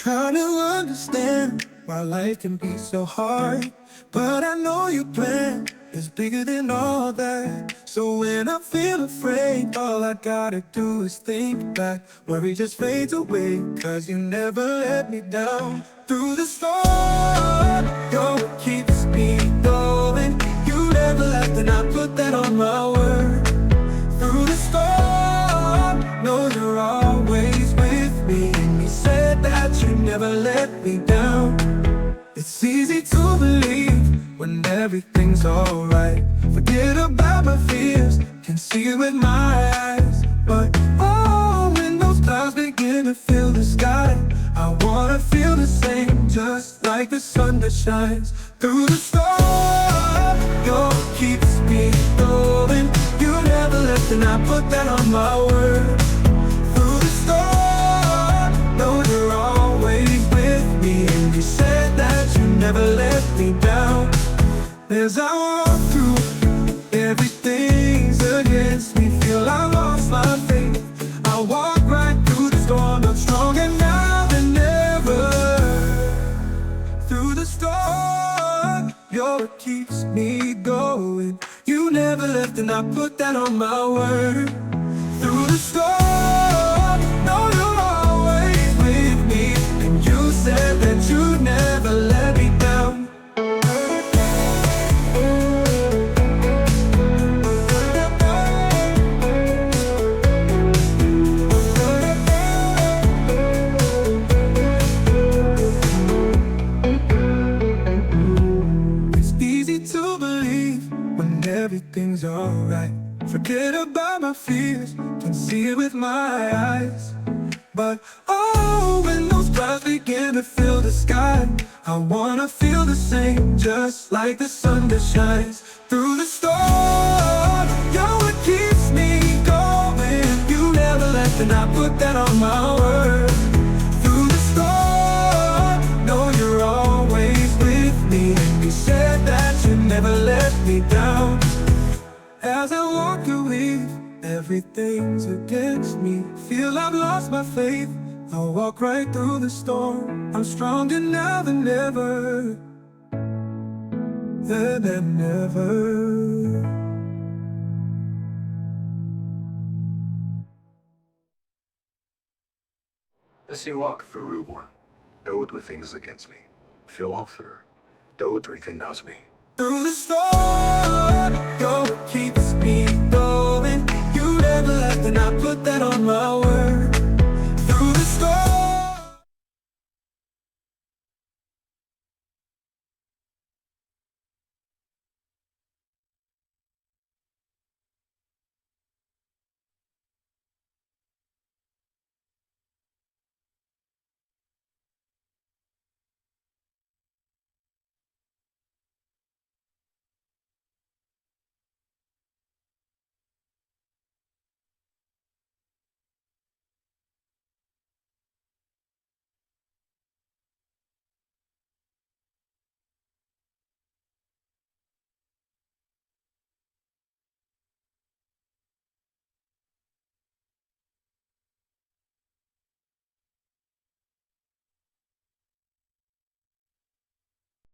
Trying to understand why life can be so hard, but I know your plan is bigger than all that. So when I feel afraid, all I gotta do is think back. Worry just fades away, cause you never let me down. Through the storm, you're what keeps me going. You never left and I put that on my word. Through the storm, know you're always with me. And you said that you never let me down. It's easy to believe when everything's alright. Forget about my fears, can see it with my eyes. But oh, when those clouds begin to fill the sky, I wanna feel the same, just like the sun that shines. Through the storm, you're what keeps me going. You never left and I put that on my word. Through the storm, know you're always with me. And you said that you never let me down. As I walk through, everything's against me. Feel I lost my faith. I walk right through the storm. I'm stronger now than ever. Through the storm, you're what keeps me going. You never left and I put that on my word. Through the storm, know you're always with me. And you said that you'd never let me down. Everything's alright. Forget about my fears, can see it with my eyes. But oh, when those clouds begin to fill the sky, I wanna feel the same, just like the sun that shines. Through the storm, you're what keeps me going. You never left and I put that on my word. Through the storm, know you're always with me. And you said that you never let me down. As I walk away, everything's against me. Feel I've lost my faith. I'll walk right through the storm. I'm stronger now than ever. Than ever. As you walk through Route 1, know the things against me. Feel all through. Though everything knows me. Through the storm, you're what keeps